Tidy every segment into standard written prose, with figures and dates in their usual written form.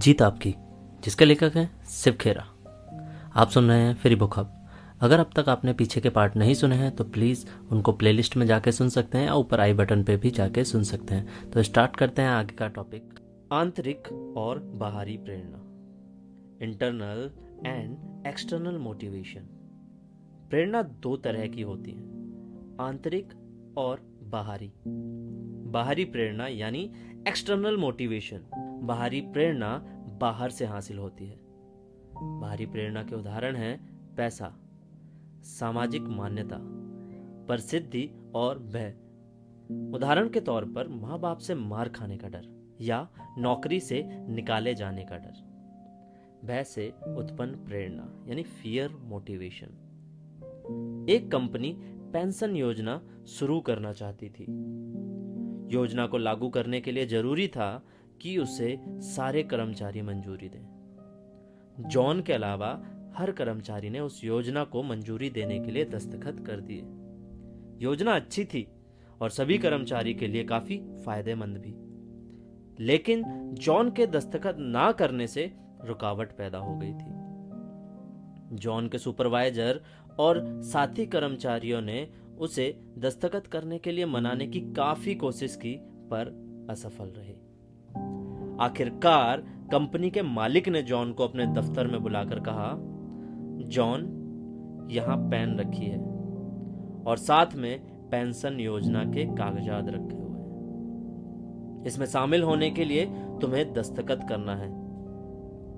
जीत आपकी, जिसके लेखक हैं शिव खेरा। आप सुन रहे हैं फ्री बुक हब। अगर अब तक आपने पीछे के पार्ट नहीं सुने हैं तो प्लीज़ उनको प्लेलिस्ट में जाके सुन सकते हैं, और ऊपर आई बटन पे भी जाके सुन सकते हैं। तो स्टार्ट करते हैं आगे का टॉपिक। आंतरिक और बाहरी प्रेरणा, इंटरनल एंड एक्सटर्नल मोटिवेशन। प्रेरणा दो तरह की होती है, आंतरिक और बाहरी। बाहरी प्रेरणा यानी एक्सटर्नल मोटिवेशन, बाहरी प्रेरणा बाहर से हासिल होती है। बाहरी प्रेरणा के उदाहरण हैं पैसा, सामाजिक मान्यता, प्रसिद्धि और भय। उदाहरण के तौर पर माँ बाप से मार खाने का डर या नौकरी से निकाले जाने का डर। भय से उत्पन्न प्रेरणा यानी फियर मोटिवेशन। एक कंपनी पेंशन योजना शुरू करना चाहती थी। योजना को लागू करने के लिए जरूरी था कि उसे सारे कर्मचारी मंजूरी दें। जॉन के अलावा हर कर्मचारी ने उस योजना को मंजूरी देने के लिए दस्तखत कर दिए। योजना अच्छी थी और सभी कर्मचारी के लिए काफी फायदेमंद भी, लेकिन जॉन के दस्तखत ना करने से रुकावट पैदा हो गई थी। जॉन के सुपरवाइजर और साथी कर्मचारियों ने उसे दस्तखत करने के लिए मनाने की काफी कोशिश की, पर असफल रहे। आखिरकार कंपनी के मालिक ने जॉन को अपने दफ्तर में बुलाकर कहा, जॉन, यहां पेन रखी है और साथ में पेंशन योजना के कागजात रखे हुए हैं। इसमें शामिल होने के लिए तुम्हें दस्तखत करना है।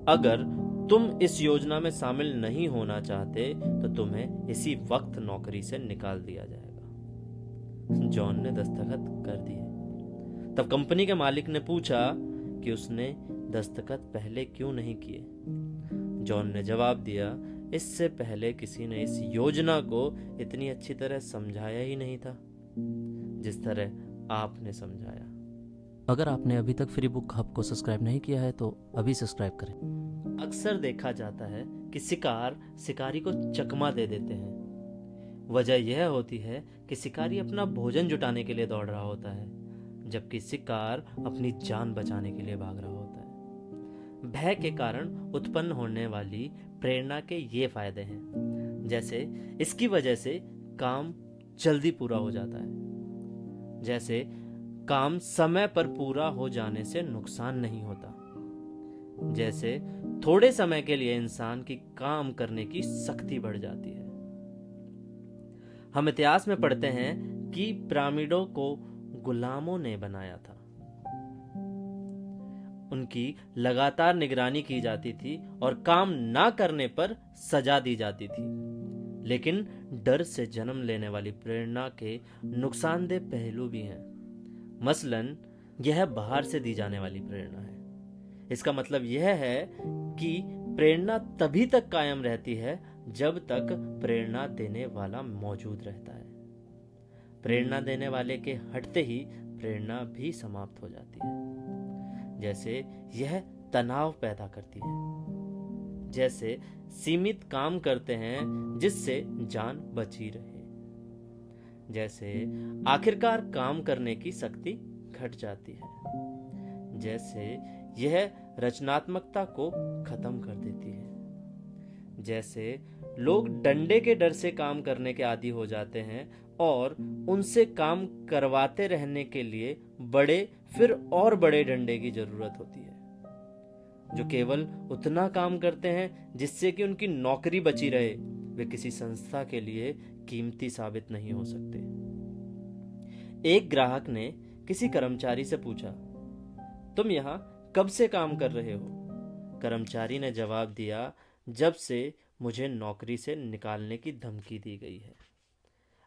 अगर तुम इस योजना में शामिल नहीं होना चाहते तो तुम्हें इसी वक्त नौकरी से निकाल दिया जाएगा। जॉन ने दस्तखत कर दिए। तब कंपनी के मालिक ने पूछा कि उसने दस्तखत पहले क्यों नहीं किए। जॉन ने जवाब दिया, इससे पहले किसी ने इस योजना को इतनी अच्छी तरह समझाया ही नहीं था जिस तरह आपने समझाया। अगर आपने अभी तक फ्री बुक हब को सब्सक्राइब नहीं किया है तो अभी सब्सक्राइब करें। अक्सर देखा जाता है कि शिकार शिकारी को चकमा दे देते हैं। वजह यह होती है कि शिकारी अपना भोजन जुटाने के लिए दौड़ रहा होता है, जबकि शिकार अपनी जान बचाने के लिए भाग रहा होता है। भय के कारण उत्पन्न होने वाली प्रेरणा के ये फायदे हैं, जैसे इसकी वजह से काम जल्दी पूरा हो जाता है, जैसे काम समय पर पूरा हो जाने से नुकसान नहीं होता, जैसे थोड़े समय के लिए इंसान की काम करने की शक्ति बढ़ जाती है। हम इतिहास में पढ़ते हैं कि पिरामिडों को गुलामों ने बनाया था। उनकी लगातार निगरानी की जाती थी और काम ना करने पर सजा दी जाती थी। लेकिन डर से जन्म लेने वाली प्रेरणा के नुकसानदेह पहलू भी हैं। मसलन यह बाहर से दी जाने वाली प्रेरणा है। इसका मतलब यह है कि प्रेरणा तभी तक कायम रहती है जब तक प्रेरणा देने वाला मौजूद रहता है। प्रेरणा देने वाले के हटते ही प्रेरणा भी समाप्त हो जाती है। जैसे यह तनाव पैदा करती है, जैसे सीमित काम करते हैं जिससे जान बची रहे, जैसे आखिरकार काम करने की शक्ति घट जाती है, जैसे यह रचनात्मकता को खत्म कर देती है, जैसे लोग डंडे के डर से काम करने के आदी हो जाते हैं और उनसे काम करवाते रहने के लिए बड़े फिर और बड़े डंडे की जरूरत होती है, जो केवल उतना काम करते हैं जिससे कि उनकी नौकरी बची रहे। वे किसी संस्था के लिए कीमती साबित नहीं हो सकते। एक ग्राहक ने किसी कर्मचारी से पूछा, तुम यहाँ कब से काम कर रहे हो? कर्मचारी ने जवाब दिया, जब से मुझे नौकरी से निकालने की धमकी दी गई है।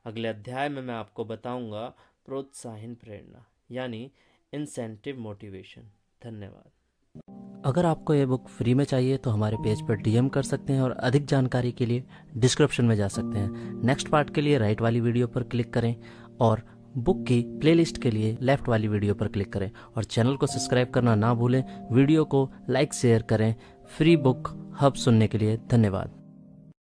अगले अध्याय में मैं आपको बताऊंगा प्रोत्साहन प्रेरणा यानी इंसेंटिव मोटिवेशन। धन्यवाद। अगर आपको ये बुक फ्री में चाहिए तो हमारे पेज पर डीएम कर सकते हैं और अधिक जानकारी के लिए डिस्क्रिप्शन में जा सकते हैं। नेक्स्ट पार्ट के लिए राइट वाली वीडियो पर क्लिक करें और बुक की प्लेलिस्ट के लिए लेफ्ट वाली वीडियो पर क्लिक करें, और चैनल को सब्सक्राइब करना ना भूलें। वीडियो को लाइक शेयर करें। फ्री बुक हब सुनने के लिए धन्यवाद।